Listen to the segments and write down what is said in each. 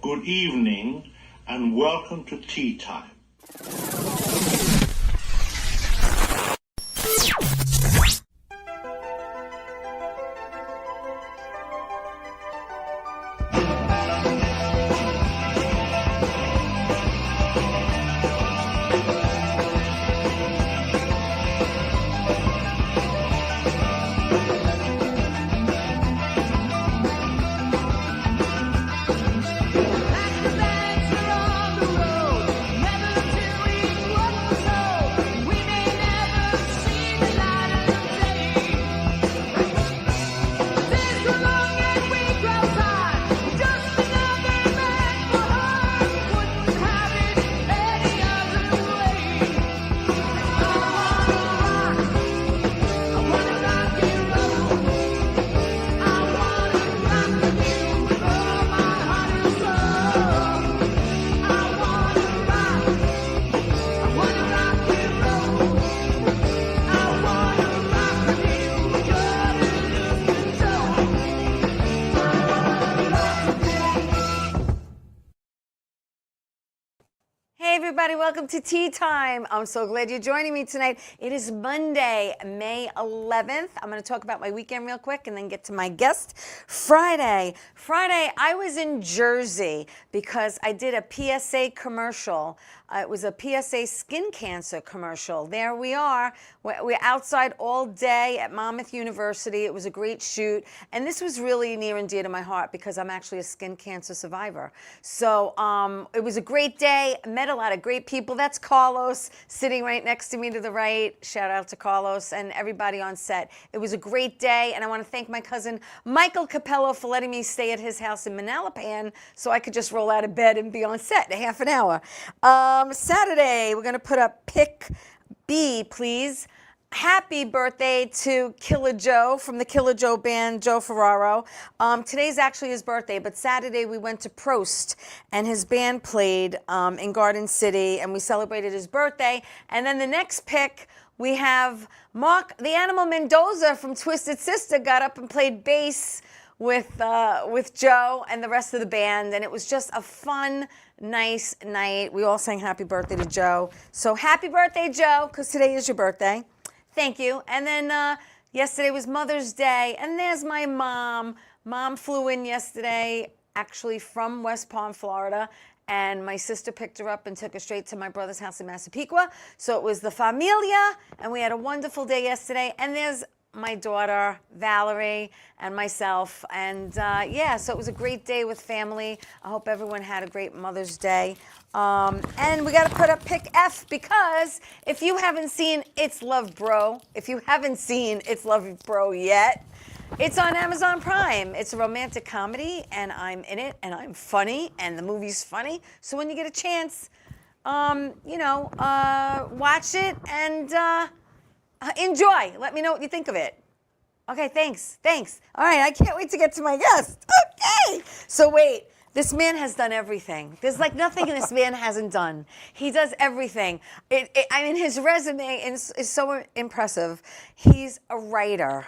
good evening, and welcome to Tea Time. Hey everybody, welcome to Tea Time. I'm so glad you're joining me tonight. It is Monday, May 11th. I'm going to talk about my weekend real quick and then get to my guest. Friday, I was in Jersey because I did a PSA commercial. It was a PSA skin cancer commercial. There we are. We're outside all day at Monmouth University. It was a great shoot. And this was really near and dear to my heart because I'm actually a skin cancer survivor. So it was a great day. Met a lot of great people. That's Carlos sitting right next to me to the right. Shout out to Carlos and everybody on set. It was a great day. And I want to thank my cousin Michael Capello for letting me stay at his house in Manalapan so I could just roll out of bed and be on set in a half an hour. Saturday, we're going to put up pick B, please. Happy birthday to Killer Joe from the Killer Joe band, Joe Ferraro. Today's actually his birthday, but Saturday we went to Prost and his band played in Garden City and we celebrated his birthday. And then the next pick, we have Mark the Animal Mendoza from Twisted Sister got up and played bass with Joe and the rest of the band, and it was just a fun, nice night. We all sang happy birthday to Joe. So happy birthday, Joe, because today is your birthday. Thank you. And then yesterday was Mother's Day, and there's my mom. Mom flew in yesterday, actually from West Palm, Florida, and my sister picked her up and took her straight to my brother's house in Massapequa. So it was the familia, and we had a wonderful day yesterday. And there's my daughter, Valerie, and myself. And yeah, so it was a great day with family. I hope everyone had a great Mother's Day. And we got to put up pick F because if you haven't seen It's Love Bro, if you haven't seen It's Love Bro yet, it's on Amazon Prime. It's a romantic comedy, and I'm in it, and I'm funny, and the movie's funny. So when you get a chance, watch it and enjoy. Let me know what you think of it. Okay, thanks. All right, I can't wait to get to my guest. Okay. So wait, this man has done everything. There's like nothing this man hasn't done. He does everything. I mean, his resume is so impressive. He's a writer.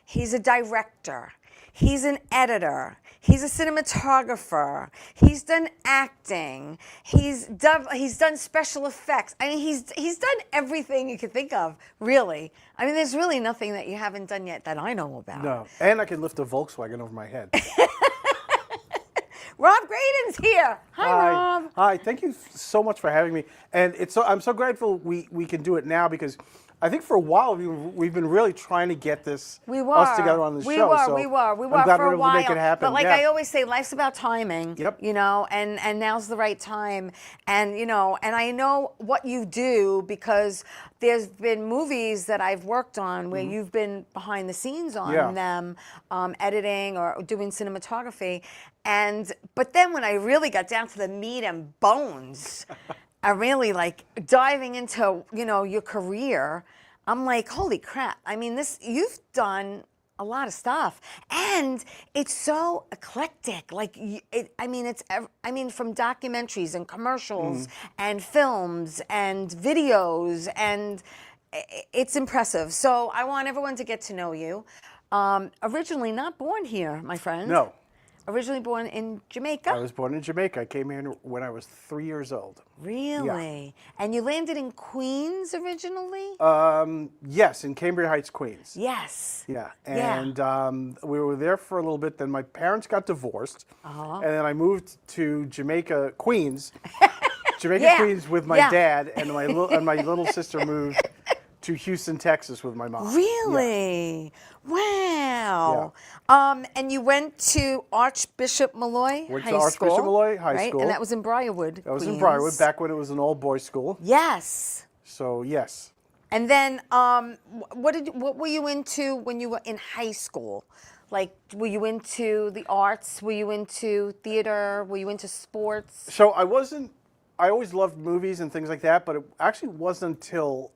He's a director. He's an editor. He's a cinematographer. He's done acting. He's done special effects. I mean, he's done everything you could think of, really. I mean, there's really nothing that you haven't done yet that I know about. No, and I can lift a Volkswagen over my head. Rob Graydon's here. Hi, Rob. Hi, thank you so much for having me. And I'm so grateful we can do it now because I think for a while we've been really trying to get us together on the show. We were I'm glad for we're a able while. to make it happen. But like I always say, life's about timing. Yep. And now's the right time. And and I know what you do because there's been movies that I've worked on where you've been behind the scenes on them, editing or doing cinematography. But then when I really got down to the meat and bones, I really like diving into, your career. I'm like, holy crap. I mean, you've done a lot of stuff and it's so eclectic. Like, from documentaries and commercials and films and videos, and it's impressive. So I want everyone to get to know you. Originally not born here, my friend. No. Originally born in Jamaica? I was born in Jamaica. I came here when I was 3 years old. Really? Yeah. And you landed in Queens originally? Yes, in Cambria Heights, Queens. Yes. Yeah, and we were there for a little bit. Then my parents got divorced, and then I moved to Jamaica, Queens, Queens with my dad, and my little sister moved to Houston, Texas with my mom. Really? Yeah. Wow. And you went to Archbishop Malloy Went High to Archbishop School, Malloy High right? School. And that was in Briarwood, That was Queens. in Briarwood, back when it was an all-boys school. Yes. So, yes. And then what were you into when you were in high school? Like, were you into the arts? Were you into theater? Were you into sports? So I always loved movies and things like that, but it actually wasn't until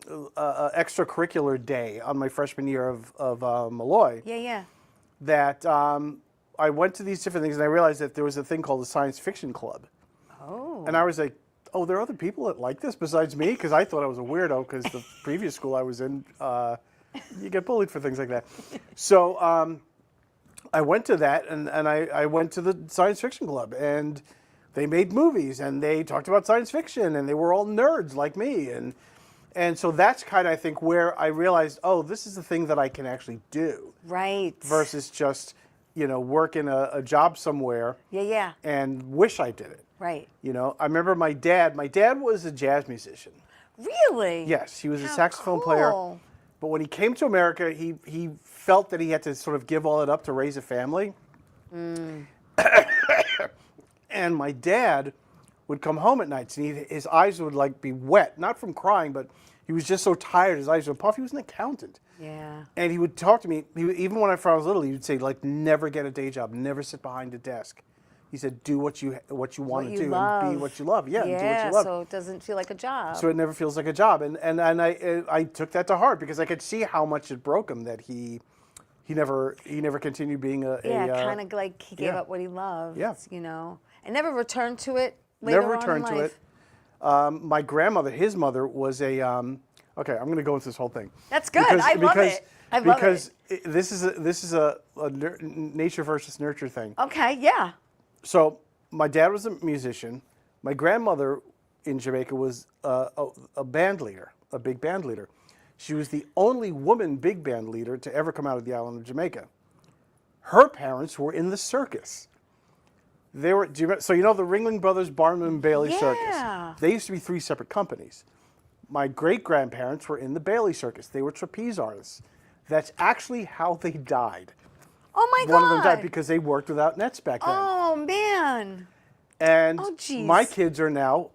extracurricular day on my freshman year of Malloy that I went to these different things, and I realized that there was a thing called the Science Fiction Club. Oh. And I was like, oh, there are other people that like this besides me? Because I thought I was a weirdo because the previous school I was in, you get bullied for things like that. So I went to that, and I went to the Science Fiction Club, and they made movies, and they talked about science fiction, and they were all nerds like me. And so that's kind of, I think, where I realized, oh, this is the thing that I can actually do. Right. Versus just, work in a job somewhere. Yeah. And wish I did it. Right. I remember my dad was a jazz musician. Really? Yes, he was a saxophone player. But when he came to America, he felt that he had to sort of give all it up to raise a family. And my dad would come home at nights, and his eyes would be wet, not from crying, but he was just so tired. His eyes would puff. He was an accountant. Yeah. And he would talk to me. Even when I was little, he would say, never get a day job, never sit behind a desk. He said, do what you want to do and be what you love. Yeah, do what you love. So it doesn't feel like a job. So it never feels like a job. And I took that to heart because I could see how much it broke him that he never continued being kind of like he gave up what he loved. Yeah. And never returned to it later never returned on in life. to it. My grandmother, his mother, was a. Okay, I'm going to go into this whole thing. That's good. I love it. Because this is a nature versus nurture thing. Okay. Yeah. So my dad was a musician. My grandmother in Jamaica was a band leader, a big band leader. She was the only woman big band leader to ever come out of the island of Jamaica. Her parents were in the circus. They were, the Ringling Brothers, Barnum and Bailey Circus. They used to be 3 separate companies. My great-grandparents were in the Bailey Circus. They were trapeze artists. That's actually how they died. Oh my God. One of them died because they worked without nets back then. Oh man. And my kids are now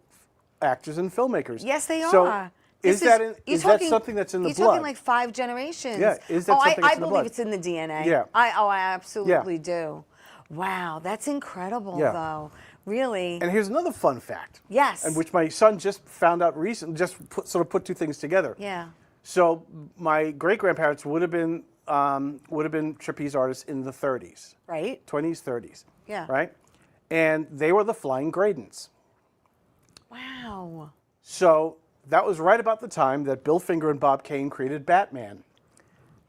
actors and filmmakers. Yes, they so are. Is that something that's in the blood? You're talking like 5 generations. Yeah, is that something that's in the blood? I believe it's in the DNA. Yeah. I absolutely do. Wow, that's incredible though. Really. And here's another fun fact. Yes. And which my son just found out recently, just put 2 things together. Yeah. So my great-grandparents would have been trapeze artists in the 30s. Right. 20s, 30s. Yeah. Right? And they were the Flying Graydons. Wow. So that was right about the time that Bill Finger and Bob Kane created Batman.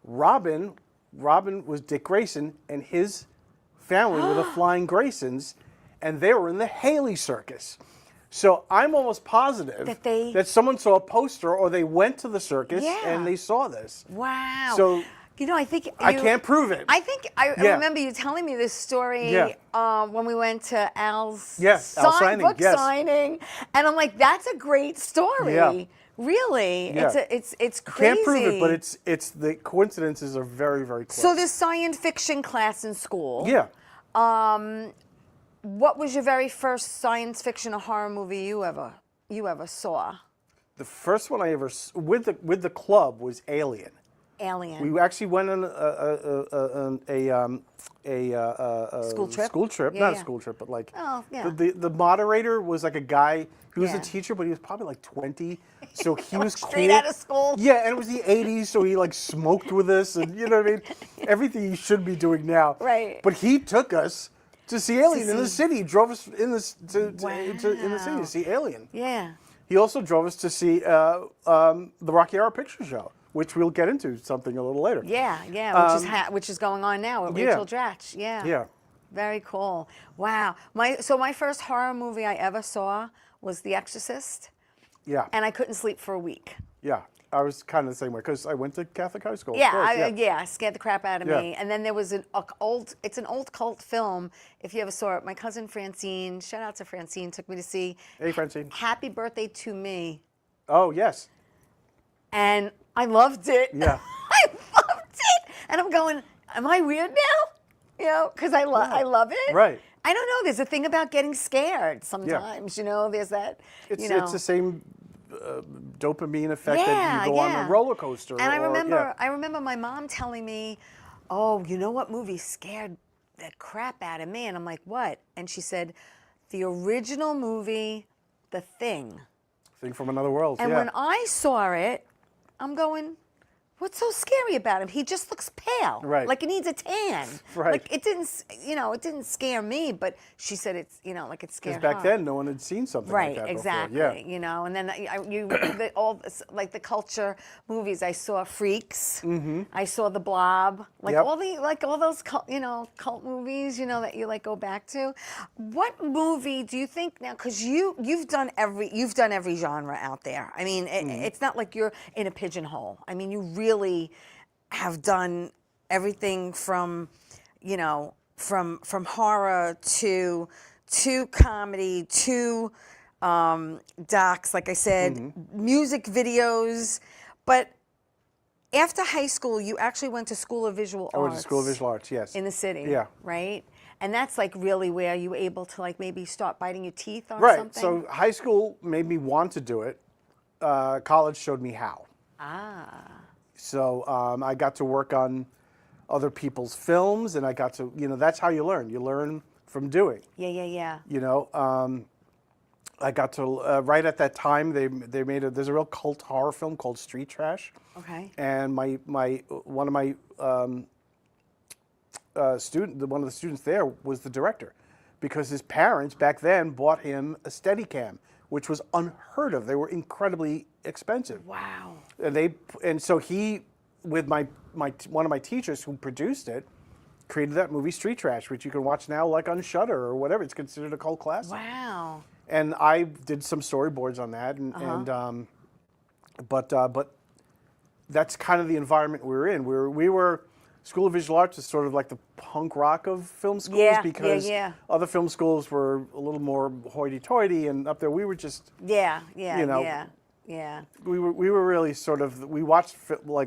Robin was Dick Grayson, and his family were the Flying Graysons, and they were in the Haley Circus. So I'm almost positive that someone saw a poster or they went to the circus and they saw this. Wow. So I think I can't prove it. I think I remember you telling me this story when we went to Al's book signing, and I'm like, that's a great story. Yeah. Really, it's crazy. Can't prove it, but it's the coincidences are very, very close. So this science fiction class in school. Yeah. What was your very first science fiction or horror movie you ever saw? The first one I ever with the club was Alien. Alien. We actually went on a school trip. School trip, not a school trip, but like the moderator was like a guy. He was a teacher, but he was probably like 20, so he was cool. Straight out of school. Yeah, and it was the 80s, so he like smoked with us, and you know what I mean. Everything he should be doing now. Right. But he took us to see Alien in the city. He drove us in the city to see Alien. Yeah. He also drove us to see the Rocky Horror Picture Show. which we'll get into something a little later. Yeah, which is going on now with Rachel Dratch. Yeah. Very cool. Wow. So my first horror movie I ever saw was The Exorcist. Yeah. And I couldn't sleep for a week. Yeah. I was kind of the same way because I went to Catholic high school. Yeah, it scared the crap out of me. And then there was an old cult film. If you ever saw it, my cousin Francine, shout out to Francine, took me to see. Hey, Francine. Happy Birthday to Me. Oh, yes. And I loved it. Yeah. I loved it. And I'm going, am I weird now? You know, because I love it. Right. I don't know. There's a thing about getting scared sometimes. You know, there's that. It's the same dopamine effect that you go on a roller coaster. And I remember my mom telling me, "Oh, you know what movie scared the crap out of me?" And I'm like, "What?" And she said, "The original movie, The Thing." Thing from Another World. And when I saw it, I'm going, what's so scary about him? He just looks pale. Right. Like he needs a tan. Right. Like it didn't scare me, but she said it's, like it scared her. Because back then, no one had seen something like that before. Right, exactly. Yeah. And then the culture movies. I saw Freaks. Mm-hmm. I saw The Blob. All those cult movies. That you go back to. What movie do you think now? Because you've done every genre out there. I mean, it's not like you're in a pigeonhole. I mean, you really have done everything from horror to comedy to docs, like I said, music videos. But after high school, you actually went to School of Visual Arts. I went to School of Visual Arts, yes. In the city, yeah, right? And that's really where you were able to maybe start biting your teeth on right. something? So high school made me want to do it. College showed me how. Ah. So I got to work on other people's films, and I got to, that's how you learn. You learn from doing. Yeah. I got to, right at that time, there's a real cult horror film called Street Trash. Okay. And one of my one of the students there was the director, because his parents back then bought him a Steadicam, which was unheard of. They were incredibly expensive. Wow. And so he, with one of my teachers who produced it, created that movie Street Trash, which you can watch now on Shudder or whatever. It's considered a cult classic. Wow. And I did some storyboards on that, but that's kind of the environment we were in. We were School of Visual Arts is sort of like the punk rock of film schools, because other film schools were a little more hoity-toity, and up there we were just Yeah. We were really we watched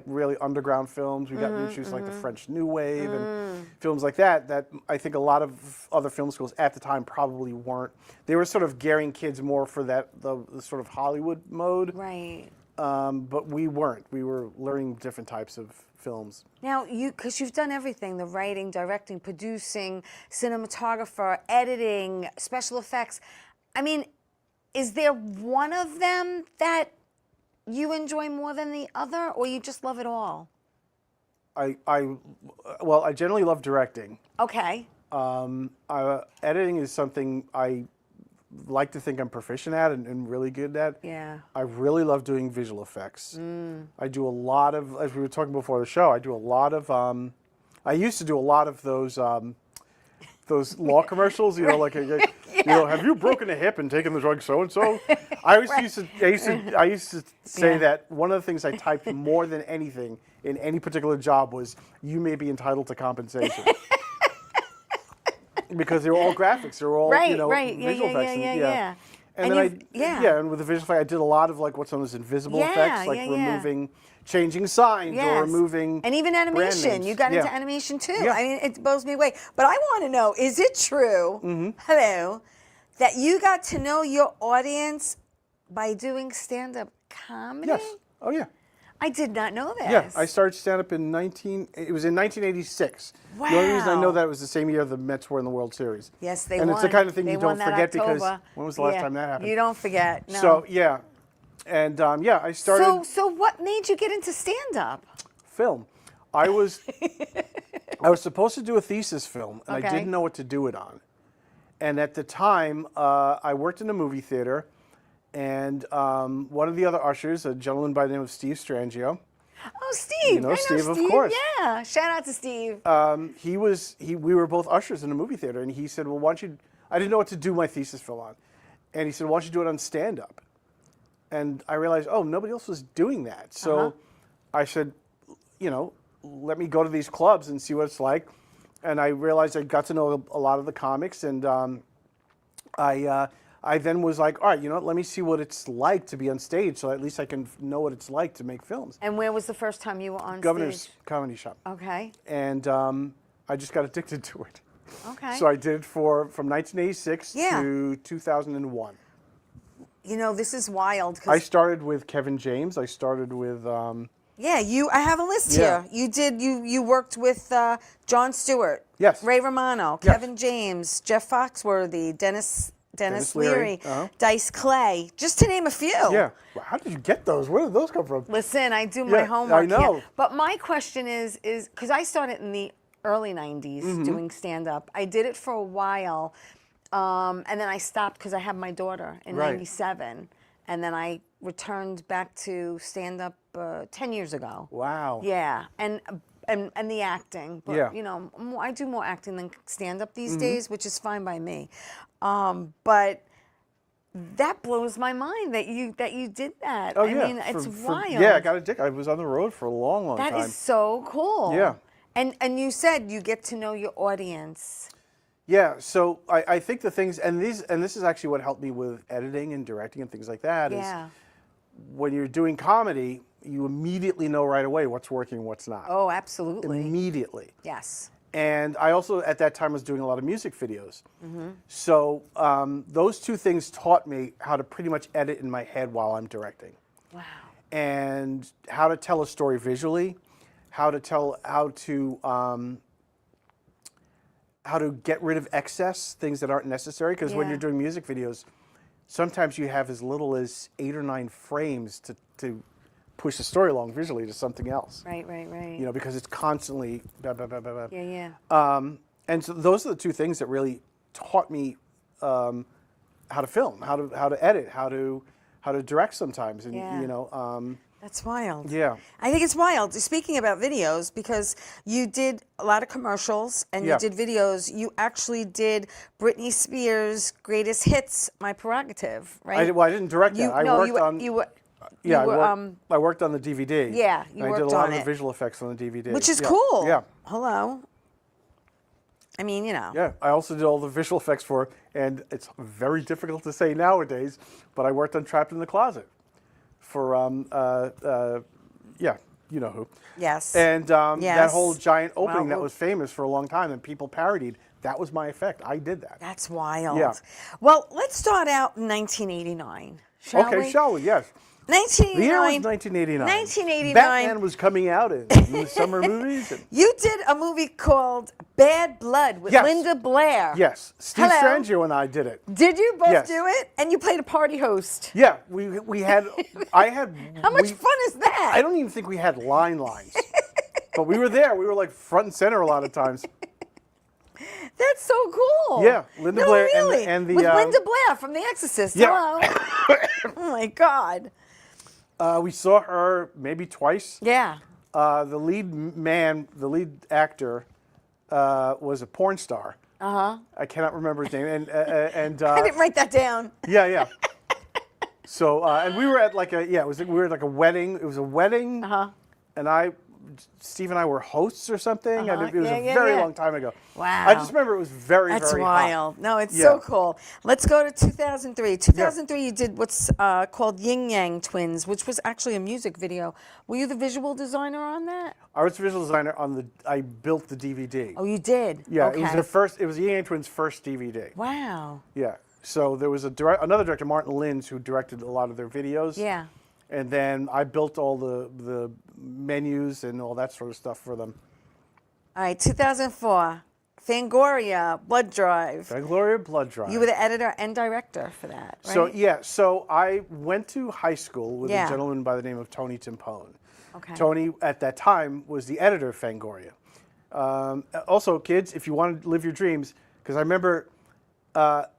really underground films. We got introduced like the French New Wave and films like that. That I think a lot of other film schools at the time probably weren't. They were sort of gearing kids more for the sort of Hollywood mode. Right. But we weren't. We were learning different types of films. Now, because you've done everything, the writing, directing, producing, cinematographer, editing, special effects. I mean, is there one of them that you enjoy more than the other, or you just love it all? I generally love directing. Okay. Editing is something I like to think I'm proficient at and really good at. Yeah. I really love doing visual effects. I do a lot of, as we were talking before the show, I used to do a lot of those law commercials, have you broken a hip and taken the drug so and so? I used to say that one of the things I typed more than anything in any particular job was, you may be entitled to compensation. Because they were all graphics, they were all visual effects. And with the visual effects, I did a lot of what's known as invisible effects, removing, changing signs or removing, and even animation. You got into animation too. I mean, it blows me away. But I want to know: is it true? Hello, that you got to know your audience by doing stand-up comedy? Yes. Oh yeah. I did not know this. Yeah, I started stand-up in 1986. Wow. The only reason I know that was the same year the Mets were in the World Series. Yes, they won. And it's the kind of thing you don't forget, October. because when was the last time that happened? You don't forget, no. So, yeah. And, I started... So what made you get into stand-up? Film. I was supposed to do a thesis film, and I didn't know what to do it on. And at the time, I worked in a movie theater, and one of the other ushers, a gentleman by the name of Steve Strangio, Oh, Steve. You know I know Steve, Steve, of course. Yeah. Shout out to Steve. We were both ushers in a movie theater, and he said, well, why don't you, I didn't know what to do my thesis film on. And he said, why don't you do it on stand-up? And I realized, oh, nobody else was doing that. So I said, you know, let me go to these clubs and see what it's like. And I realized I got to know a lot of the comics, and I then was like, all right, you know what, let me see what it's like to be on stage, so at least I can know what it's like to make films. And where was the first time you were on Governor's stage? Comedy Shop. Okay. And I just got addicted to it. Okay. So I did it from 1986 to 2001. You know, this is wild. I started with Kevin James. I started with... yeah, I have a list here. You worked with Jon Stewart. Yes. Ray Romano, Yes. Kevin James, Jeff Foxworthy, Dennis Leary, Uh-huh. Dice Clay, just to name a few. Yeah. Well, how did you get those? Where did those come from? Listen, I do my homework I know. here. But my question is because I started in the early 90s doing stand-up. I did it for a while, and then I stopped because I had my daughter in 97. And then I returned back to stand-up 10 years ago. Wow. Yeah, and the acting. But, you know, I do more acting than stand-up these days, which is fine by me. But that blows my mind that you did that. Oh, I mean, it's wild. Yeah, I got addicted. I was on the road for a long time. That is so cool. Yeah. And you said you get to know your audience. Yeah, so I think the things, and this is actually what helped me with editing and directing and things like that, is when you're doing comedy, you immediately know right away what's working and what's not. Oh, absolutely. Immediately. Yes. And I also, at that time, was doing a lot of music videos. So those two things taught me how to pretty much edit in my head while I'm directing. Wow. And how to tell a story visually, how to get rid of excess, things that aren't necessary. Because when you're doing music videos, sometimes you have as little as 8 or 9 frames to push the story along visually to something else. Right. You know, because it's constantly blah, blah, blah, blah, blah. Yeah. And so those are the two things that really taught me how to film, how to edit, how to direct sometimes, and you know. That's wild. Yeah. I think it's wild. Speaking about videos, because you did a lot of commercials and you did videos. You actually did Britney Spears' Greatest Hits, My Prerogative, right? I didn't direct that. I worked on the DVD. Yeah, you worked on it. I did a lot of the visual effects on the DVD. Which is cool. Yeah. Hello. I mean, you know. Yeah, I also did all the visual effects for it, and it's very difficult to say nowadays, but I worked on Trapped in the Closet for, you know who. Yes. And that whole giant opening that was famous for a long time and people parodied, that was my effect. I did that. That's wild. Yeah. Well, let's start out in 1989, shall we? Okay, shall we? Yes. 1989. The year was 1989. 1989. Batman was coming out in the summer movies. You did a movie called Bad Blood with Linda Blair. Yes. Steve Strangio and I did it. Did you both do it? And you played a party host. Yeah, we had. I had. How much fun is that? I don't even think we had lines, but we were there. We were like front and center a lot of times. That's so cool. Yeah, Linda Blair really? and the with Linda Blair from The Exorcist. Yeah. Hello. Oh my God. We saw her maybe twice. Yeah. The lead actor, was a porn star. I cannot remember his name, and I didn't write that down. Yeah. So and we were at like we were at like a wedding. It was a wedding. And Steve and I were hosts or something. And it was a very long time ago. Wow. I just remember it was very That's very wild. hot. No, it's so cool. Let's go to 2003. 2003, you did what's called Yin Yang Twins, which was actually a music video. Were you the visual designer on that? I was the visual designer on I built the DVD. Oh, you did? Yeah, okay. It was Yin Yang Twins' first DVD. Wow. Yeah. So there was another director, Martin Lins, who directed a lot of their videos. Yeah. And then I built all the menus and all that sort of stuff for them. All right, 2004, Fangoria, Blood Drive. Fangoria, Blood Drive. You were the editor and director for that, right? So I went to high school with a gentleman by the name of Tony Timpone. Okay. Tony, at that time, was the editor of Fangoria. Also, kids, if you want to live your dreams, because I remember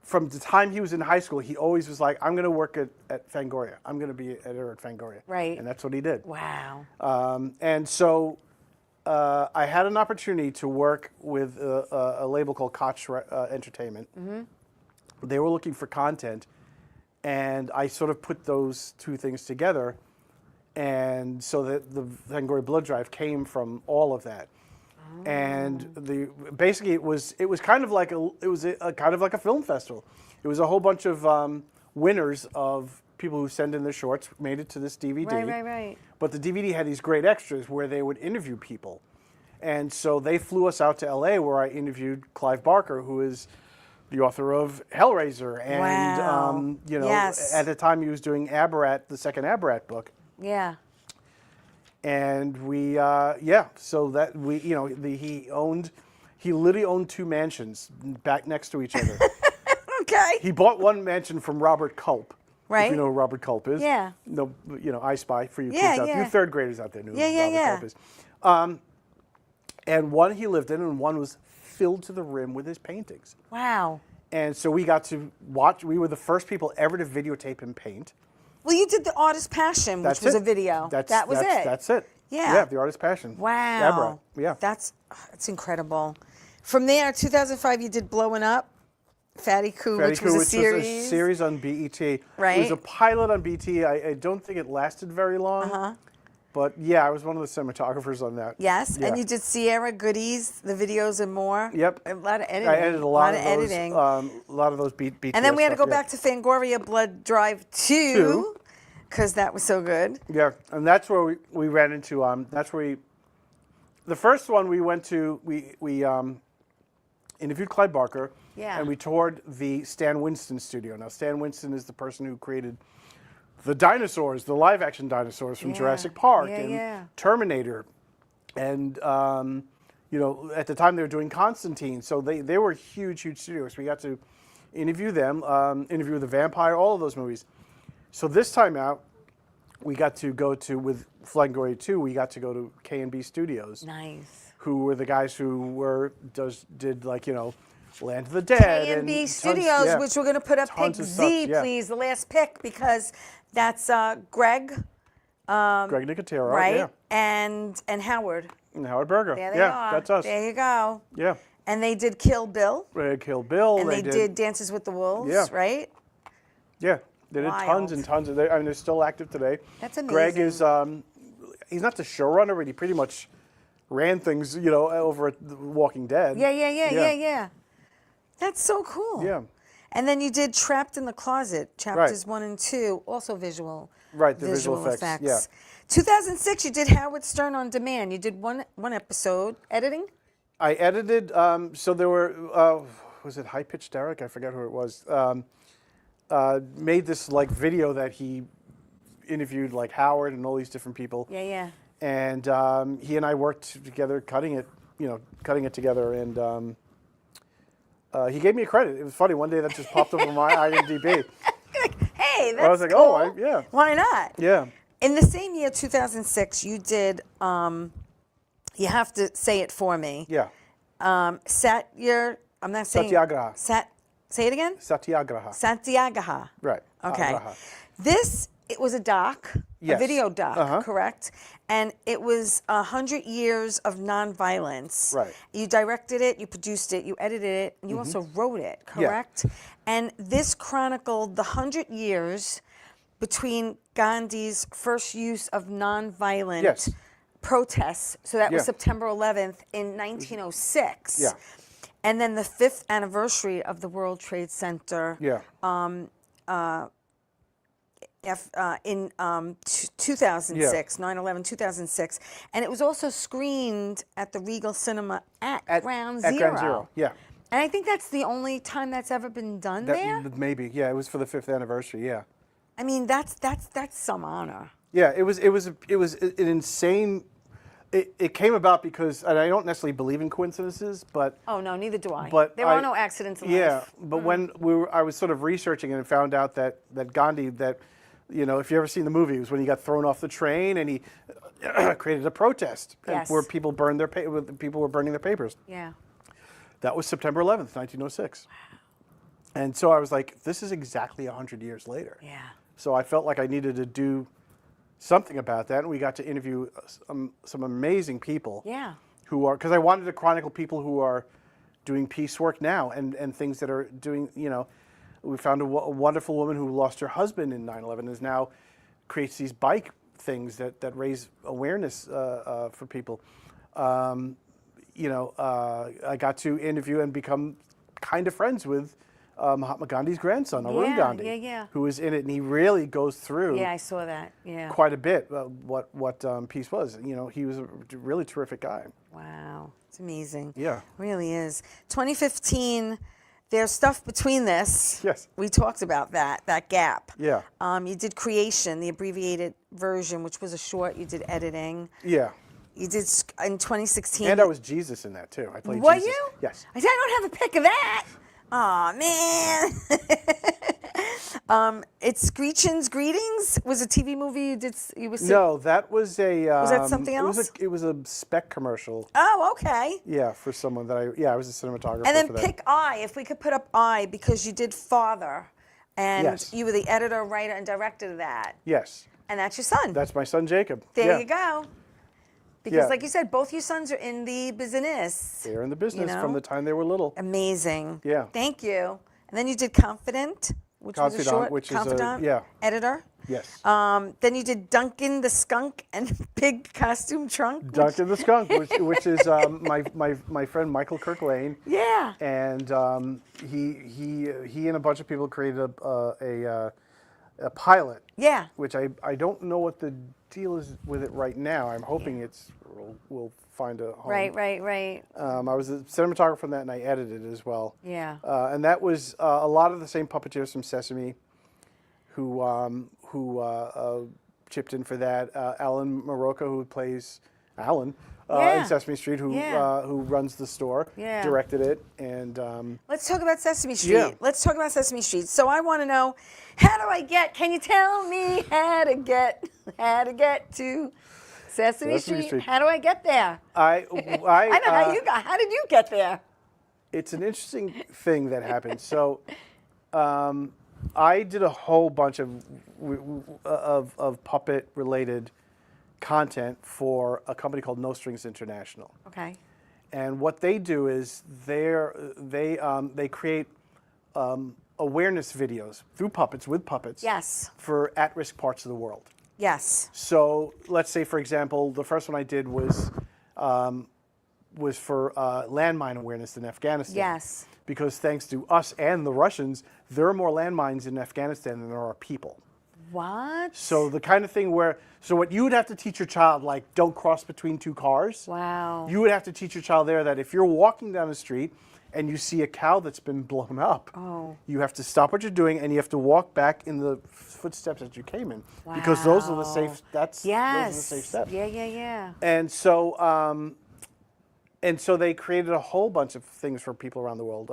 from the time he was in high school, he always was like, I'm going to work at Fangoria. I'm going to be an editor at Fangoria. Right. And that's what he did. Wow. And so I had an opportunity to work with a label called Koch Entertainment. Mm-hmm. They were looking for content, and I sort of put those two things together. And so that the Fangoria Blood Drive came from all of that. And basically it was kind of like a film festival. It was a whole bunch of winners of people who send in their shorts made it to this DVD. Right. But the DVD had these great extras where they would interview people, and so they flew us out to LA where I interviewed Clive Barker, who is the author of Hellraiser, and Yes. at the time he was doing Abarat, the second Abarat book. Yeah. And so that he literally owned two mansions back next to each other. Okay. He bought one mansion from Robert Culp. Right. If you know who Robert Culp is. Yeah. No, I Spy for you kids Yeah, out yeah. you third graders out there know who Yeah. Robert Culp is. And one he lived in, and one was filled to the rim with his paintings. Wow. And so we got to watch. We were the first people ever to videotape him paint. Well, you did the Artist Passion, which was a video. That was it. That's it. Yeah. Yeah, the Artist Passion. Wow. Abarat. Yeah. That's incredible. From there, 2005, you did Blowing Up, Fatty Coo, which was a series. Was a series on BET. Right. It was a pilot on BET. I don't think it lasted very long. Uh-huh. But yeah, I was one of the cinematographers on that. Yes, yeah. And you did Sierra Goodies, the videos and more. Yep. A lot of editing. I edited a lot of those. editing. A lot of those BT. And then we had to go back to Fangoria Blood Drive 2, because that was so good. Yeah, and that's where we ran into. The first one we went to. We interviewed Clive Barker. Yeah. And we toured the Stan Winston studio. Now, Stan Winston is the person who created the dinosaurs, the live-action dinosaurs from Jurassic Park and Terminator. And, at the time they were doing Constantine. So they were huge studios. We got to interview them, interview the Vampire, all of those movies. So this time out, we got to go to, with Fangoria 2, we got to go to K&B Studios. Nice. Who were the guys who did Land of the Dead. K&B Studios, which we're going to put up pick Z, please, the last pick, because that's Greg. Greg Nicotero, right? Yeah. And Howard. And Howard Berger. There they are. That's us. There you go. Yeah. And they did Kill Bill. Kill Bill. And they did Dances with the Wolves, right? Yeah. They did tons and tons of. They're still active today. That's amazing. Greg is he's not the showrunner, but he pretty much ran things, over at The Walking Dead. Yeah. That's so cool. Yeah. And then you did Trapped in the Closet, chapters 1 and 2, also visual. Right, the visual effects. Yeah. 2006, you did Howard Stern on Demand. You did one episode. Editing? I edited. So there were. Was it High Pitched Derek? I forgot who it was. Made this video that he interviewed Howard and all these different people. Yeah. And he and I worked together, cutting it together, and he gave me a credit. It was funny. One day that just popped up on my IMDb. Hey, that's I was like, cool. yeah. Why not? Yeah. In the same year, 2006, you did. You have to say it for me. Yeah. I'm not saying. Satyagraha. Say it again. Satyagraha. Satyagraha. Right. Okay. Agraha. It was a doc, a video doc, correct? And it was 100 years of nonviolence. Right. You directed it, you produced it, you edited it, and you also wrote it, correct? Yeah. And this chronicled the 100 years between Gandhi's first use of nonviolent protests. So that was September 11th in 1906. Yeah. And then the 5th anniversary of the World Trade Center. Yeah. In 2006, 9/11, 2006. And it was also screened at the Regal Cinema at Ground Zero. At Ground Zero, yeah. And I think that's the only time that's ever been done there. Maybe, yeah. It was for the 5th anniversary, yeah. I mean, that's some honor. Yeah, it was an insane. It came about because, and I don't necessarily believe in coincidences, but oh no, neither do I. But there are no accidents in life. Yeah, but when I was sort of researching it and found out that Gandhi, if you ever seen the movie, it was when he got thrown off the train and he created a protest where people people were burning their papers. Yeah. That was September 11th, 1906. Wow. And so I was like, this is exactly 100 years later. Yeah. So I felt like I needed to do something about that, and we got to interview some amazing people. Yeah. Who are, because I wanted to chronicle people who are doing peace work now and things that are doing, we found a wonderful woman who lost her husband in 9/11 is now creates these bike things that raise awareness for people. I got to interview and become kind of friends with Mahatma Gandhi's grandson, Arun Gandhi, who is in it, and he really goes through. Yeah, I saw that. Yeah, quite a bit what peace was. He was a really terrific guy. Wow, it's amazing. Yeah, it really is. 2015. There's stuff between this. Yes, we talked about that gap. Yeah. You did Creation, the abbreviated version, which was a short. You did editing. Yeah. You did in 2016. And I was Jesus in that too. I played Were Jesus. You? Yes. I don't have a pic of that. Aw, man. It's Screechin's Greetings was a TV movie you did. No, that was a. Was that something else? It was a spec commercial. Oh, okay. Yeah, for someone that I was a cinematographer. And then for that. pick I, if we could put up I, because you did Father, and Yes. you were the editor, writer, and director of that. Yes. And that's your son. That's my son Jacob. There you go. Because, Yeah. like you said, both your sons are in the business. They're in the business from the time they were little. Amazing. Yeah. Thank you. And then you did Confident, which was a short. Which Confidant, is editor. Yes. Then you did Duncan the Skunk and Big Costume Trunk. Duncan the Skunk, which is my friend Michael Kirk Lane. Yeah. And he and a bunch of people created a pilot. Yeah. Which I don't know what the deal is with it right now. I'm hoping we'll find a home. Right. I was a cinematographer on that, and I edited it as well. Yeah. And that was a lot of the same puppeteers from Sesame who chipped in for that. Alan Morocco, who plays Alan in Sesame Street, who runs the store, directed it. And let's talk about Sesame Street. Yeah. Let's talk about Sesame Street. So I want to know, can you tell me how to get to Sesame Street? How do I get there? I know how you got. How did you get there? It's an interesting thing that happened. So I did a whole bunch of puppet related content for a company called No Strings International. Okay. And what they do is they create awareness videos through puppets, with puppets. Yes. For at-risk parts of the world. Yes. So let's say, for example, the first one I did was for landmine awareness in Afghanistan. Yes. Because thanks to us and the Russians, there are more landmines in Afghanistan than there are people. What? So the kind of thing so what you would have to teach your child, like, don't cross between two cars. Wow. You would have to teach your child there that if you're walking down the street and you see a cow that's been blown up, you have to stop what you're doing and you have to walk back in the footsteps that you came in. Wow. Because those are the safe, those are the safe steps. Yeah. And so they created a whole bunch of things for people around the world.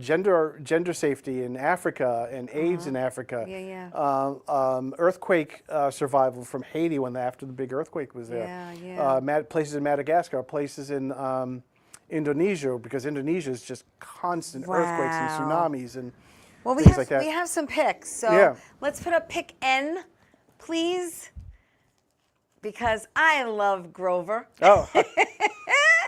Gender safety in Africa and AIDS in Africa. Earthquake survival from Haiti after the big earthquake was there. Places in Madagascar, places in Indonesia, because Indonesia is just constant earthquakes and tsunamis and things like that. We have some pics. So let's put up pic N, please. Because I love Grover. Oh. I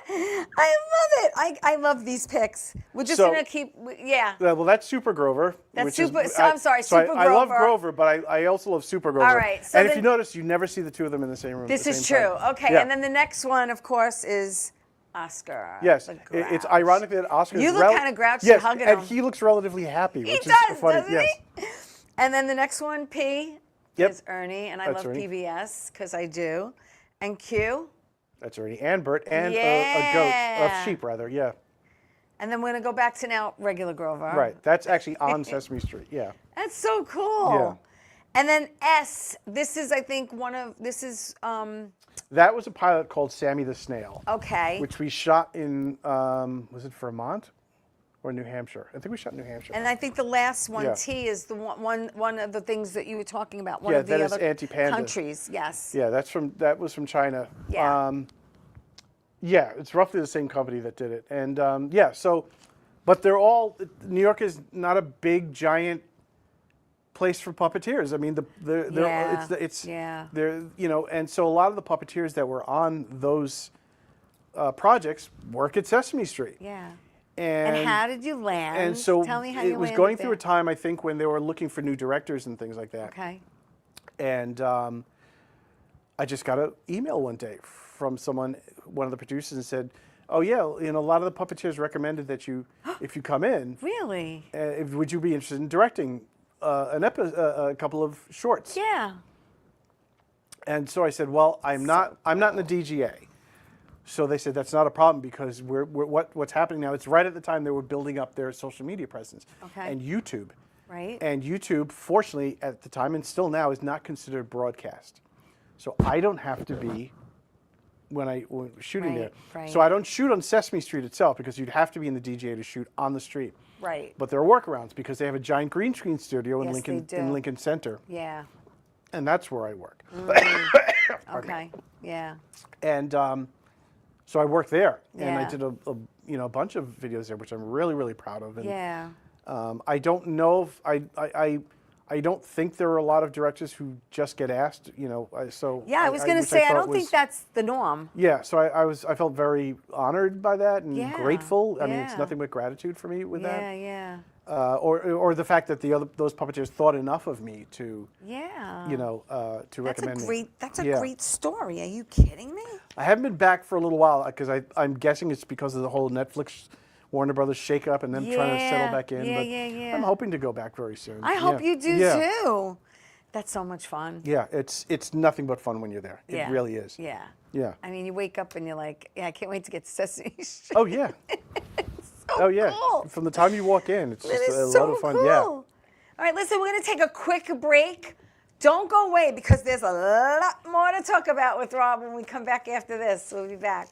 love it. I love these pics. We're just going to keep, Well, that's Super Grover. I'm sorry, Super Grover. I love Grover, but I also love Super Grover. All right. So and if you notice, you never see the two of them in the same room. This is true. Okay. And then the next one, of course, is Oscar. Yes. It's ironic that Oscar You is look kind of grouchy hugging him. and he looks relatively happy, which is funny. Doesn't he? And then the next one, P. Yep. Is Ernie, and I That's love Ernie. PBS because I do. And Q. That's Ernie and Bert and a goat, a sheep rather, And then we're gonna go back to now regular Grover. Right. That's actually on Sesame Street. Yeah. That's so cool. Yeah. And then S. This is, I think, That was a pilot called Sammy the Snail. Okay. Which we shot in was it Vermont? Or New Hampshire. I think we shot in New Hampshire. And I think the last one, T, is the one of the things that you were talking about. One of the that is other Anti-Panda. countries. Yes. Yeah, that was from China. Yeah. It's roughly the same company that did it. And so But they're all, New York is not a big, giant place for puppeteers. I mean, they're, you know, and so a lot of the puppeteers that were on those projects work at Sesame Street. Yeah. And how did you land? And so tell me how you landed it was going through a time, I think, when they were looking for new directors and things like that. Okay. And I just got an email one day from someone, one of the producers, and said, "Oh yeah, you know, a lot of the puppeteers recommended that you, if you come in, really, would you be interested in directing a couple of shorts?" Yeah. And so I said, "Well, I'm not in the DGA." So they said that's not a problem because what's happening now. It's right at the time they were building up their social media presence and YouTube. Right. And YouTube, fortunately, at the time and still now, is not considered broadcast. So I don't have to be when shooting there. Right. So I don't shoot on Sesame Street itself because you'd have to be in the DGA to shoot on the street. Right. But there are workarounds because they have a giant green screen studio in Lincoln Center. Yeah. And that's where I work. Okay. Yeah. And so I worked there, and I Yeah. did a bunch of videos there, which I'm really, really proud of. And, Yeah. I don't know if I don't think there are a lot of directors who just get asked, you know. Yeah, I was going to say I don't think that's the norm. Yeah, so I felt very honored by that and grateful. I mean, it's Yeah. nothing but gratitude for me with that. Yeah. Or the fact that those puppeteers thought enough of me to you know to recommend me. That's a great story. Are you kidding me? I haven't been back for a little while because I'm guessing it's because of the whole Netflix Warner Brothers shakeup and them trying to settle back in. But I'm hoping to go back very soon. I hope you do too. That's so much fun. Yeah, it's nothing but fun when you're there. It really is. Yeah. Yeah. I mean, you wake up and you're like, I can't wait to get to Sesame Street. Oh yeah. So cool. From the time you walk in, it's just a lot of fun. Cool. Yeah. All right, listen, we're going to take a quick break. Don't go away because there's a lot more to talk about with Rob when we come back after this. We'll be back.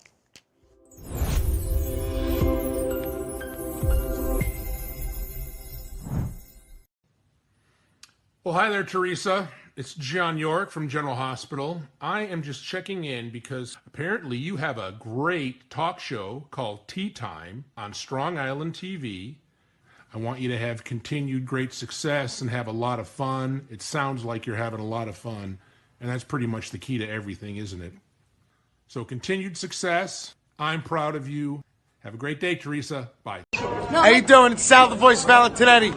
Well, hi there, Theresa. It's John York from General Hospital. I am just checking in because apparently you have a great talk show called Tea Time on Strong Island TV. I want you to have continued great success and have a lot of fun. It sounds like you're having a lot of fun, and that's pretty much the key to everything, isn't it? So continued success. I'm proud of you. Have a great day, Theresa. Bye. How you doing? It's Sal the Voice Valentinetti.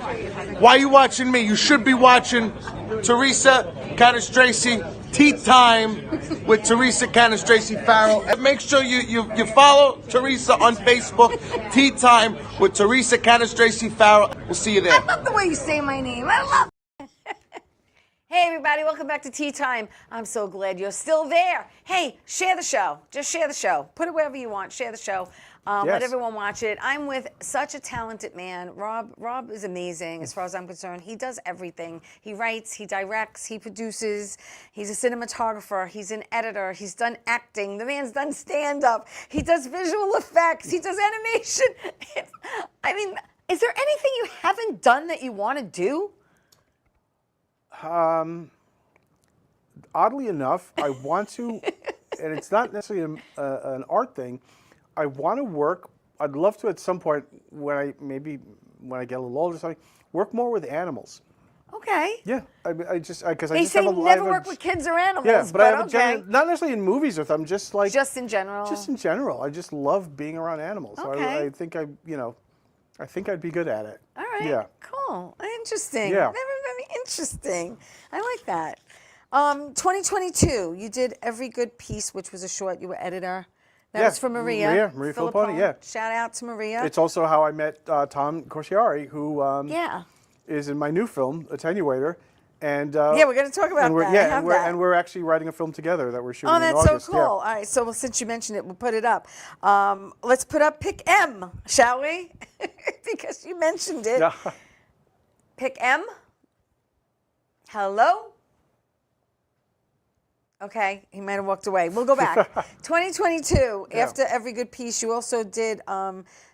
Why are you watching me? You should be watching Theresa Canastraci, Tea Time with Theresa Canastraci Farrell. And make sure you follow Theresa on Facebook, Tea Time with Theresa Canastraci Farrell. We'll see you there. I love the way you say my name. I love Hey, everybody, welcome back to Tea Time. I'm so glad you're still there. Hey, share the show. Just share the show. Put it wherever you want. Share the show. Let everyone watch it. I'm with such a talented man. Rob is amazing as far as I'm concerned. He does everything. He writes, he directs, he produces. He's a cinematographer. He's an editor. He's done acting. The man's done stand-up. He does visual effects. He does animation. I mean, is there anything you haven't done that you want to do? Oddly enough, I want to, and it's not necessarily an art thing. I want to work. I'd love to at some point when I get a little older or something, work more with animals. Okay. Yeah, I just because they say never work with kids or animals. Yeah, but I have okay. not necessarily in movies with them. Just in general. Just in general, I just love being around animals. Okay. So I think I'd be good at it. All right. Yeah. Cool. Interesting. Yeah. Very interesting. I like that. 2022, you did Every Good Piece, which was a short. You were editor. That was for Maria. Maria Filippone, yeah. Shout out to Maria. It's also how I met Tom Corsiari, who is in my new film, Attenuator. And we're going to talk about that. And we're actually writing a film together that we're shooting in August. Oh, that's so cool. All right, so since you mentioned it, we'll put it up. Let's put up Pick M, shall we? Because you mentioned it. Pick M. Hello? Okay, he might have walked away. We'll go back. 2022, after Every Good Piece, you also did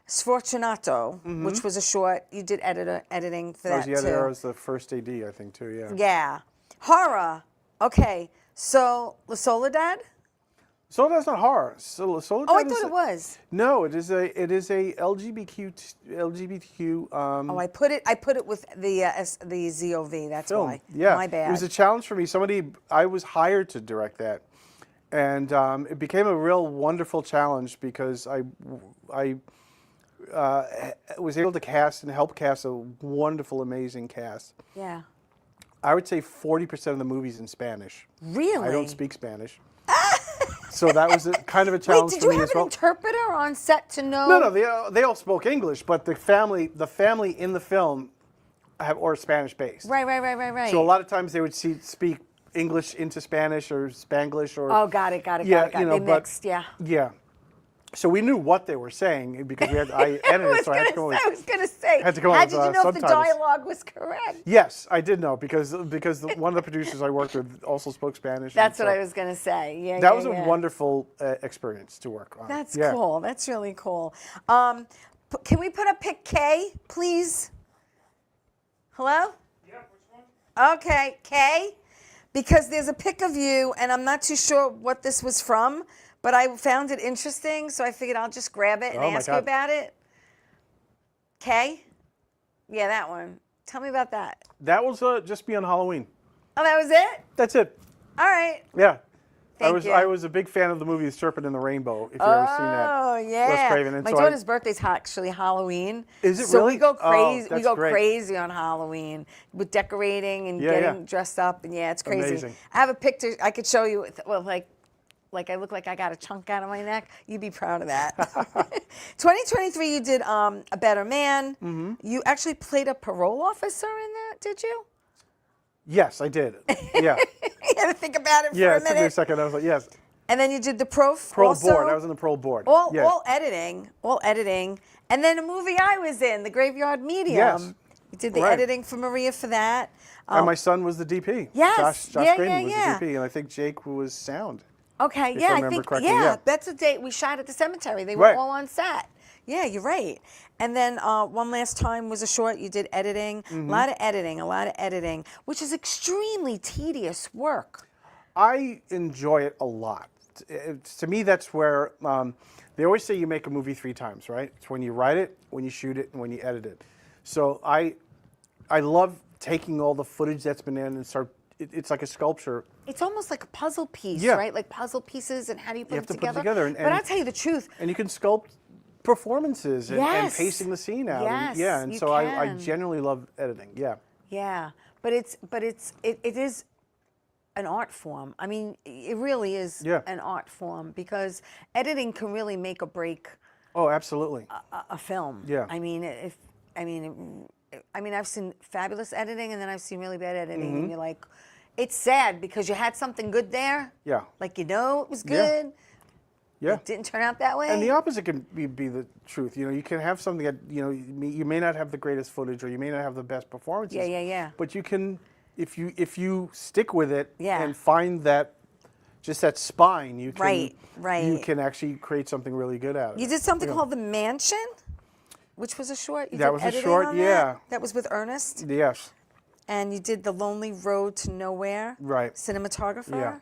Sfortunato, which was a short. You did editing for that, too. There was the first AD, I think, too, Yeah. Horror. Okay, so La Soledad? Soledad's not horror. Soledad Oh, I thought it was. No, it is a LGBTQ. Oh, I put it with the ZOV. That's film. why. Yeah, My bad. It was a challenge for me. I was hired to direct that, and it became a real wonderful challenge because I was able to cast and help cast a wonderful, amazing cast. Yeah. I would say 40% of the movie's in Spanish. Really? I don't speak Spanish. So that was kind of a challenge Wait, for me did you as have well. an interpreter on set to know? No, they all spoke English, but the family in the film are Spanish based. Right. So a lot of times they would speak English into Spanish or Spanglish or. Oh, got it. They mixed, yeah. Yeah. So we knew what they were saying because I edited it, so I had to come up with. I was going to say, had to come up how with, did you know if the subtitles. dialogue was correct? Yes, I did know because one of the producers I worked with also spoke Spanish. That's what I was going to say. Yeah, that was a wonderful experience to work on. That's cool. That's really cool. Can we put up pic K, please? Hello? Yeah, which one? Okay, K, because there's a pic of you, and I'm not too sure what this was from, but I found it interesting, so I figured I'll just grab it and ask you about it. K? Yeah, that one. Tell me about that. That was just me on Halloween. Oh, that was it? That's it. All right. Yeah. Thank you. I was a big fan of the movie The Serpent and the Rainbow, if you've ever seen that. Oh, yeah. Wes Craven. And My so daughter's birthday's actually Halloween. Is it so really? we go crazy. Oh, we go great. crazy on Halloween with decorating and getting dressed up, and it's crazy. Amazing. I have a picture I could show you. Well, like I look like I got a chunk out of my neck. You'd be proud of that. 2023, you did A Better Man. Mm-hmm. You actually played a parole officer in that, did you? Yes, I did. Yeah. You had to think about it for a Yeah, it minute. took me a second. I was like, yes. And then you did the parole also. Board. I was on the parole board. All editing. And then a movie I was in, The Graveyard Medium. Yes. You did the editing for Maria for that. And my son was the DP. Yes. Josh Graydon was the DP, and I think Jake was sound. Okay, if I remember correctly, yeah. That's a date we shot at the cemetery. They were all on set. Yeah, you're right. And then One Last Time was a short. You did editing. A lot of editing, which is extremely tedious work. I enjoy it a lot. To me, that's where they always say you make a movie 3 times, right? It's when you write it, when you shoot it, and when you edit it. So I love taking all the footage that's been in and it's like a sculpture. It's almost like a puzzle piece, right? Like puzzle pieces, and how do you put You have them to put it together. But I'll tell you the truth. And you can sculpt performances and pacing the scene out. Yes, and so I genuinely love editing. Yeah. Yeah, but it is an art form. I mean, it really is an art form because editing can really make or break. Oh, absolutely. A film. Yeah. I mean, I've seen fabulous editing, and then I've seen really bad editing, and you're like, it's sad because you had something good there. Yeah. Like it was good. Yeah. It didn't turn out that way. And the opposite can be the truth. You know, you can have something that, you may not have the greatest footage or you may not have the best performances. Yeah. But you can, if you stick with it and find that spine, you can you can actually create something really good out of it. You did something called The Mansion, which was a short. That was a short, That was with Ernest. Yes. And you did The Lonely Road to Nowhere. Right. Cinematographer. Yeah.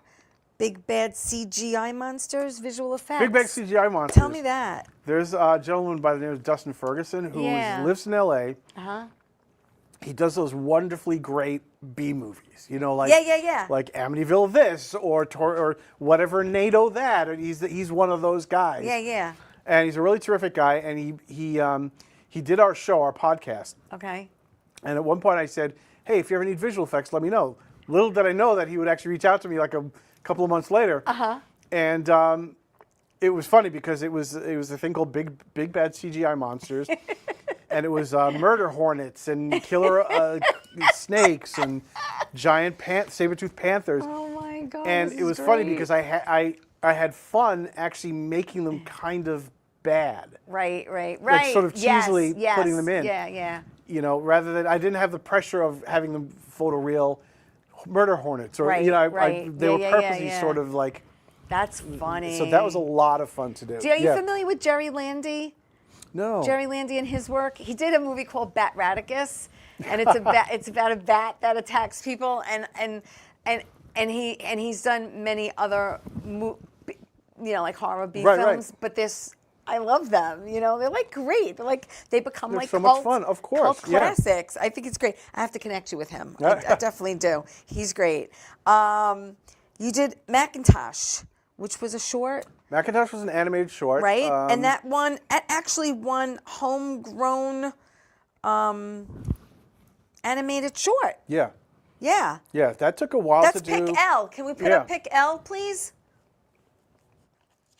Big Bad CGI Monsters, visual effects. Big Bad CGI Monsters. Tell me that. There's a gentleman by the name of Dustin Ferguson who lives in L.A. He does those wonderfully great B movies, like like Amityville this or whatever NATO that. And he's one of those guys. Yeah. And he's a really terrific guy. And he did our show, our podcast. Okay. And at one point I said, hey, if you ever need visual effects, let me know. Little did I know that he would actually reach out to me like a couple of months later. And it was funny because it was a thing called Big Bad CGI Monsters. And it was murder hornets and killer snakes and giant saber-toothed panthers. Oh my God! And it was funny because I had fun actually making them kind of bad. Right. Like sort of cheesily putting them in. Yeah. Rather than I didn't have the pressure of having them photoreal murder hornets or they were purposely sort of like. That's funny. So that was a lot of fun to do. Are you familiar with Jerry Landy? No. Jerry Landy and his work. He did a movie called Bat Radicus, and it's about a bat that attacks people, and he's done many other like horror B Right, films, right. but this. I love them. They're like great. They're like they become They're like so cult, much fun, of course. cult Yeah. classics. I think it's great. I have to connect you with him. I definitely do. He's great. You did Macintosh, which was a short. Macintosh was an animated short. Right? And that actually won homegrown animated short. Yeah. Yeah. Yeah, that took a while That's to do. Pick L. Can we put up Pick L, please?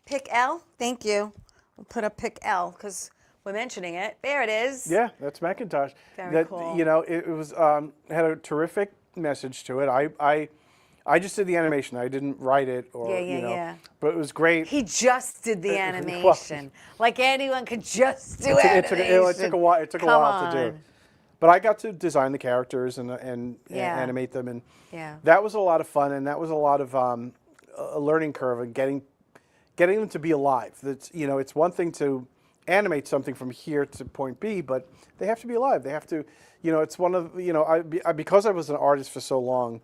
Pick L? Thank you. We'll put up Pick L because we're mentioning it. There it is. Yeah, that's Macintosh. Very cool. It was had a terrific message to it. I just did the animation. I didn't write it or but it was great. He just did the animation. Like anyone could just do animation. It took a while. It took a while to do. But I got to design the characters and animate them, and that was a lot of fun, and that was a lot of a learning curve and getting them to be alive. That's it's one thing to animate something from here to point B, but they have to be alive. They have to, it's one of because I was an artist for so long.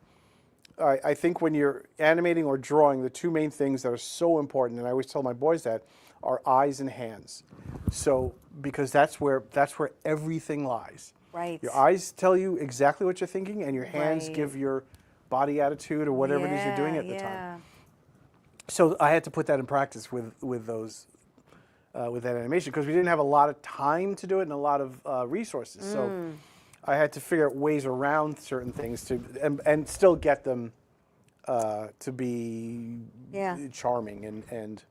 I think when you're animating or drawing, the two main things that are so important, and I always tell my boys that, are eyes and hands. So because that's where everything lies. Right. Your eyes tell you exactly what you're thinking, and your hands give your body attitude or whatever it is you're doing at the time. So I had to put that in practice with those with that animation because we didn't have a lot of time to do it and a lot of resources. So I had to figure out ways around certain things to and still get them to be charming and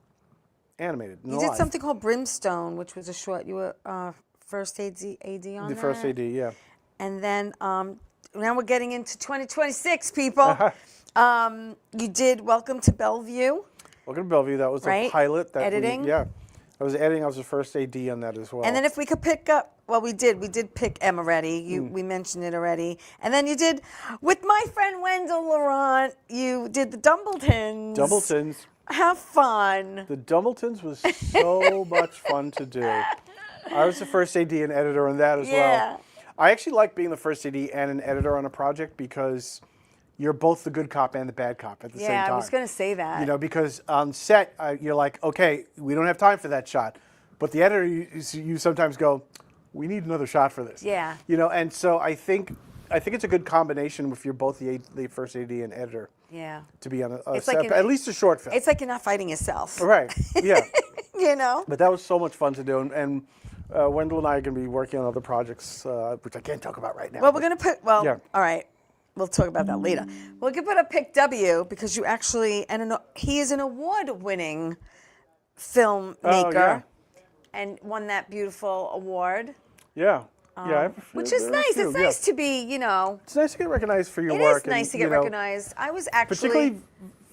animated. You did something called Brimstone, which was a short. You were first AD on the first AD, yeah. And then now we're getting into 2026, people. You did Welcome to Bellevue. Welcome to Bellevue. That was a pilot. Editing. I was editing. I was the first AD on that as well. And then if we could pick up, well, we did pick Em already. We mentioned it already. And then you did, with my friend Wendell Laurent, you did the Dumbletons. Dumbletons. Have fun. The Dumbletons was so much fun to do. I was the first AD and editor on that as well. I actually like being the first AD and an editor on a project because you're both the good cop and the bad cop at the same time. Yeah, I was going to say that. Because on set, you're like, okay, we don't have time for that shot. But the editor, you sometimes go, we need another shot for this. Yeah. And so I think it's a good combination if you're both the first AD and editor. Yeah. To be on a set, at least a short film. It's like you're not fighting yourself. Right, yeah. But that was so much fun to do. And Wendell and I are going to be working on other projects, which I can't talk about right now. Well, we're going to put, all right. We'll talk about that later. We can put a Pick W because you actually, he is an award-winning filmmaker and won that beautiful award. Yeah. Which is nice. It's nice to be, It's nice to get recognized for your work. It is nice to get recognized. I was actually...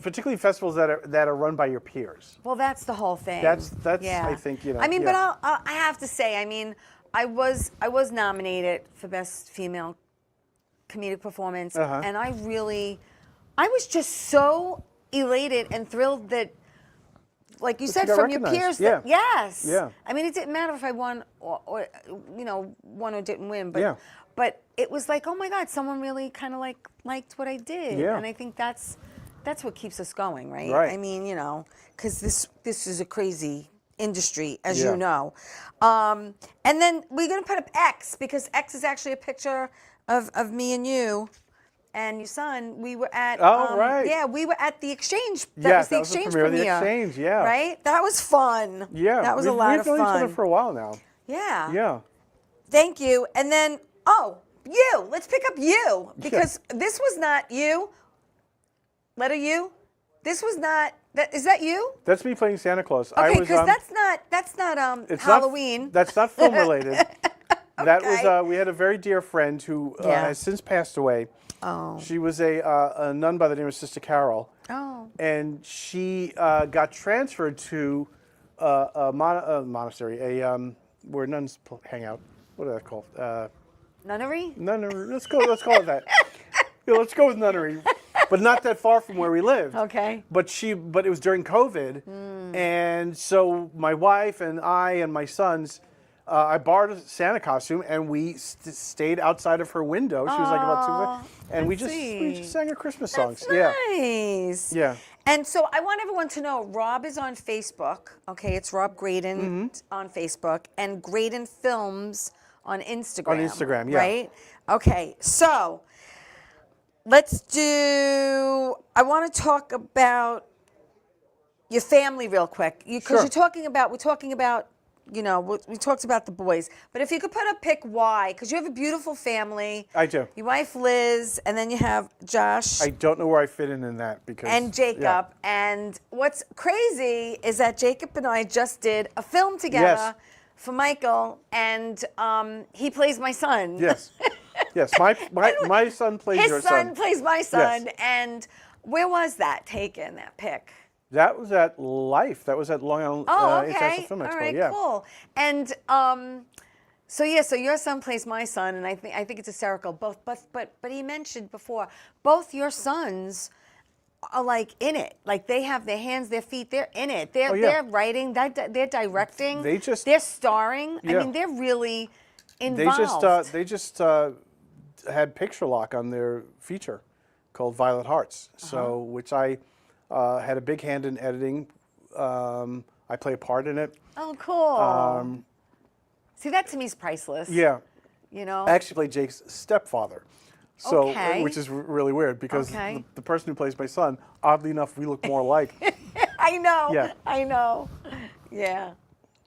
Particularly festivals that are run by your peers. Well, that's the whole thing. That's I think, I mean, but I have to say, I mean, I was nominated for Best Female Comedic Performance, and I was just so elated and thrilled that, like you said, from your peers. Yes. Yeah. I mean, it didn't matter if I won or won or didn't win, but it was like, oh my God, someone really kind of liked what I did, and I think that's what keeps us going, right? I mean, because this is a crazy industry, as you know. And then we're going to put up X because X is actually a picture of me and you and your son. We were at yeah, we were at the Exchange. That was the Exchange premiere. The Exchange, right? That was fun. Yeah, that was a lot of fun. We've known each other for a while now. Yeah. Thank you. And then you. Let's pick up you because this was not you. Letter U. This was not. Is that you? That's me playing Santa Claus. Okay, because that's not Halloween. That's not film related. That was we had a very dear friend who has since passed away. Oh. She was a nun by the name of Sister Carol. Oh. And she got transferred to a monastery, where nuns hang out. What is that called? Nunnery. Nunnery. Let's call it that. Let's go with nunnery. But not that far from where we lived. Okay. But it was during COVID, and so my wife and I and my sons I borrowed a Santa costume, and we stayed outside of her window. She was like about 2, and we just sang her Christmas songs. That's nice. Yeah. And so I want everyone to know Rob is on Facebook. Okay, it's Rob Graydon on Facebook, and Graydon Films on Instagram. On Instagram, yeah. Right? Okay, so let's do. I want to talk about your family real quick, because Sure. we're talking about. You know, we talked about the boys, but if you could put a pick why, because you have a beautiful family. I do. Your wife Liz, and then you have Josh. I don't know where I fit in that because. And Jacob. Yeah. And what's crazy is that Jacob and I just did a film together for Michael, and he plays my son. Yes. Yes. My son plays your son. His son plays my son. Yes. And where was that taken, that pic? That was at Life. That was at Long Island International Film Expo. All right, yeah. cool. And so your son plays my son, and I think it's hysterical. But he mentioned before, both your sons are like in it. Like they have their hands, their feet. They're in it. They're writing. They're directing. They're starring. Yeah. I mean, they're really involved. They just had picture lock on their feature called Violet Hearts. So which I had a big hand in editing. I play a part in it. Oh, cool. See, that to me is priceless. Yeah. You know? I actually played Jake's stepfather. So, Okay. which is really weird because Okay. the person who plays my son, oddly enough, we look more alike. I know. Yeah. I know. Yeah.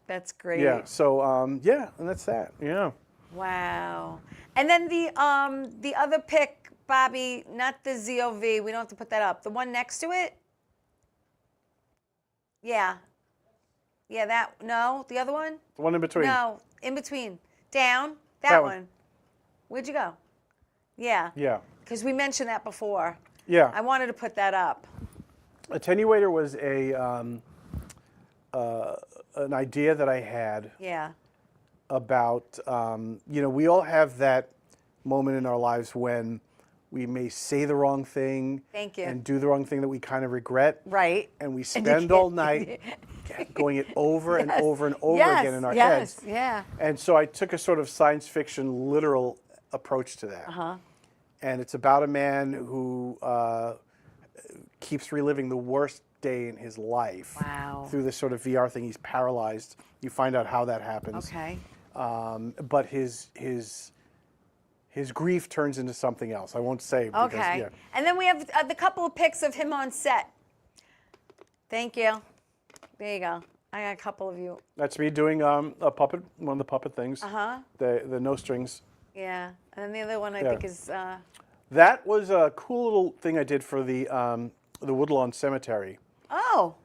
That's great. Yeah. So, yeah, and that's that. Yeah. Wow. And then the other pic, Bobby, not the ZOV. We don't have to put that up. The one next to it? Yeah. Yeah, the other one? The one in between. No, in between. Down. That one. Where'd you go? Yeah. Yeah. Because we mentioned that before. Yeah. I wanted to put that up. Attenuator was an idea that I had Yeah. about, we all have that moment in our lives when we may say the wrong thing. Thank you. And do the wrong thing that we kind of regret. Right. And we spend all night going it over and over and over again in our heads. Yes, yeah. And so I took a sort of science fiction literal approach to that. Uh-huh. And it's about a man who keeps reliving the worst day in his life. Wow. Through this sort of VR thing. He's paralyzed. You find out how that happens. Okay. But his grief turns into something else. I won't say. Because, Okay. Yeah. And then we have the couple of pics of him on set. Thank you. There you go. I got a couple of you. That's me doing a puppet, one of the puppet things. Uh-huh. The no strings. Yeah. And then the other one I think is... That was a cool little thing I did for the Woodlawn Cemetery. Oh.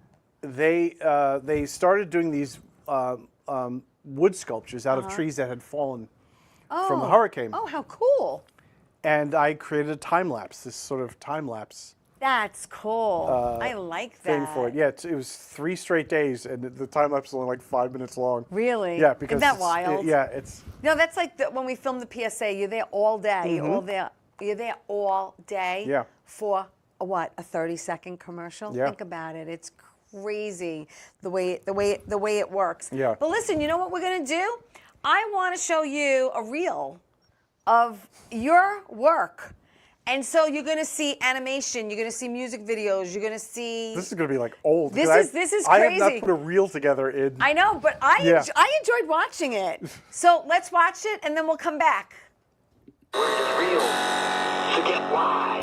They started doing these wood sculptures out of trees that had fallen from the hurricane. Oh, how cool. And I created a time lapse, this sort of time lapse That's cool. I like that. thing for it. Yeah, it was 3 straight days, and the time lapse is only like 5 minutes long. Really? Yeah, because Isn't that wild? it's. No, that's like when we filmed the PSA. You're there all day. You're there all day. Yeah. For a 30-second commercial. Yeah. Think about it. It's crazy the way it works. Yeah. But listen, you know what we're gonna do? I want to show you a reel of your work. And so you're going to see animation, you're going to see music videos, you're going to see... This is going to be like old. This is I crazy. have not put a reel together in... I know, but I enjoyed watching it. So let's watch it and then we'll come back. Where it's real, forget why.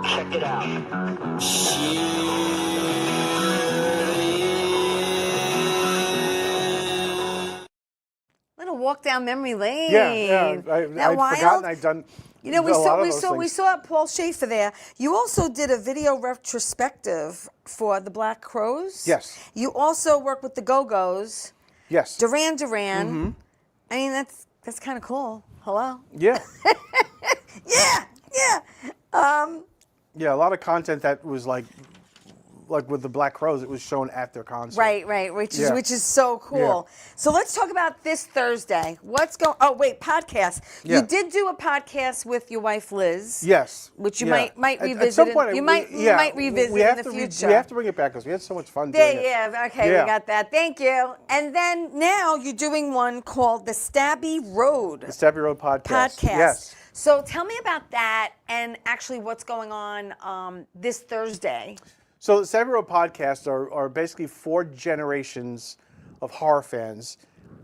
Check it out. Little walk down memory lane. Yeah. I'd forgotten I'd done. You know, a lot of those we things. saw Paul Schaefer there. You also did a video retrospective for the Black Crowes. Yes. You also work with the Go-Go's. Yes. Duran Duran. Mm-hmm. I mean, that's kind of cool. Hello. Yeah. Yeah. Yeah, a lot of content that was like with the Black Crowes, it was shown at their concert. Right, which is so cool. Yeah. So let's talk about this Thursday. What's going? Oh wait, podcast. Yeah. You did do a podcast with your wife Liz. Yes. Which you Yeah. might revisit. At some point, you might revisit we have in the to future. We have to bring it back because we had so much fun doing it. Okay, Yeah. we got that. Thank you. And then now you're doing one called the Stabby Road. The Stabby Road podcast. Yes. So tell me about that and actually what's going on this Thursday. So the Stabby Road podcasts are basically 4 generations of horror fans,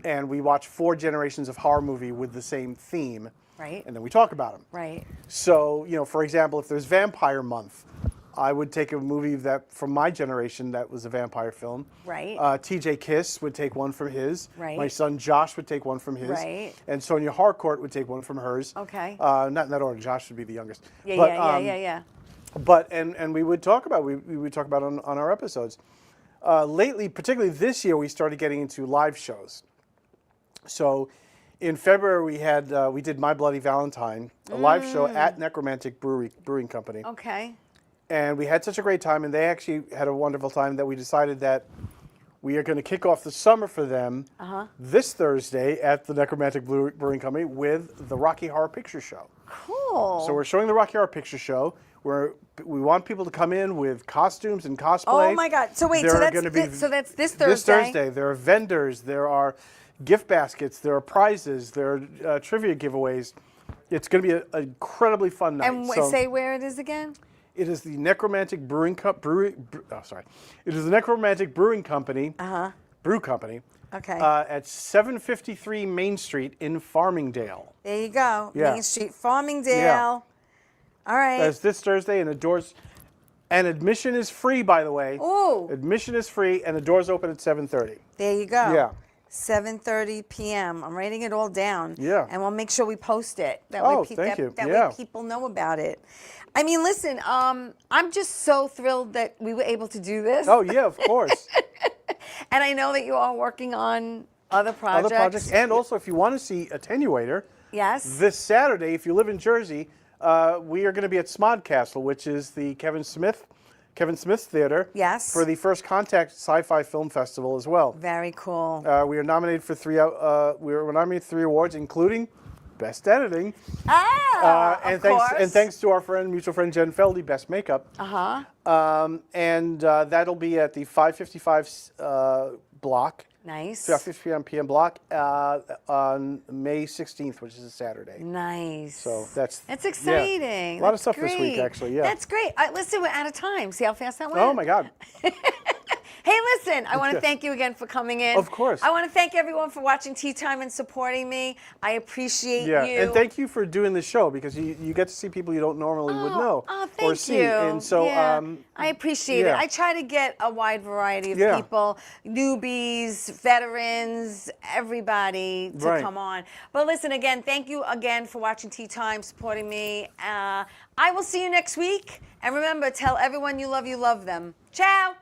and we watch 4 generations of horror movie with the same theme. Right. And then we talk about them. Right. So, for example, if there's Vampire Month, I would take a movie that from my generation that was a vampire film. Right. TJ Kiss would take one from his. Right. My son Josh would take one from his. Right. And Sonia Harcourt would take one from hers. Okay. Not in that order. Josh would be the youngest. Yeah. But and we would talk about on our episodes. Lately, particularly this year, we started getting into live shows. So, in February we did My Bloody Valentine, a live show at Necromantic Brewing Company. Okay. And we had such a great time, and they actually had a wonderful time that we decided that we are going to kick off the summer for them this Thursday at the Necromantic Brewing Company with the Rocky Horror Picture Show. Cool. So we're showing the Rocky Horror Picture Show. We want people to come in with costumes and cosplay. Oh my God! So wait, so that's this Thursday. This Thursday, there are vendors, there are gift baskets, there are prizes, there are trivia giveaways. It's going to be an incredibly fun night. And say where it is again. It is the Necromantic It is the Necromantic Brewing Company. Brew Company. Okay. At 753 Main Street in Farmingdale. There you go. Yeah. Main Street, Farmingdale. Yeah. All right. That's this Thursday, and the doors, and admission is free, by the way. Ooh. Admission is free, and the doors open at 7:30. There you go. Yeah. 7:30 p.m. I'm writing it all down. Yeah. And we'll make sure we post it. That thank you. That way people know about it. I mean, listen, I'm just so thrilled that we were able to do this. Oh, yeah, of course. And I know that you are working on other projects. And also, if you want to see Attenuator, yes. this Saturday, if you live in Jersey, we are going to be at Smodcastle, which is the Kevin Smith's Theater. Yes. For the First Contact Sci-Fi Film Festival as well. Very cool. We are nominated for 3. We were nominated for 3 awards, including Best Editing. Of course. And thanks to our mutual friend Jen Feldy, Best Makeup. And that'll be at the 555 block Nice. 6 p.m. block on May 16th, which is a Saturday. Nice. So that's exciting. Yeah. A lot of stuff this week, actually. Yeah. That's great. Listen, we're out of time. See how fast that went? Oh my God. Hey, listen, I want to thank you again for coming in. Of course. I want to thank everyone for watching Tea Time and supporting me. I appreciate you. And thank you for doing the show, because you get to see people you don't normally would know or see. And so I appreciate it. I try to get a wide variety of people, newbies, veterans, everybody to come on. But listen, again, thank you again for watching Tea Time, supporting me. I will see you next week. And remember, tell everyone you love them. Ciao.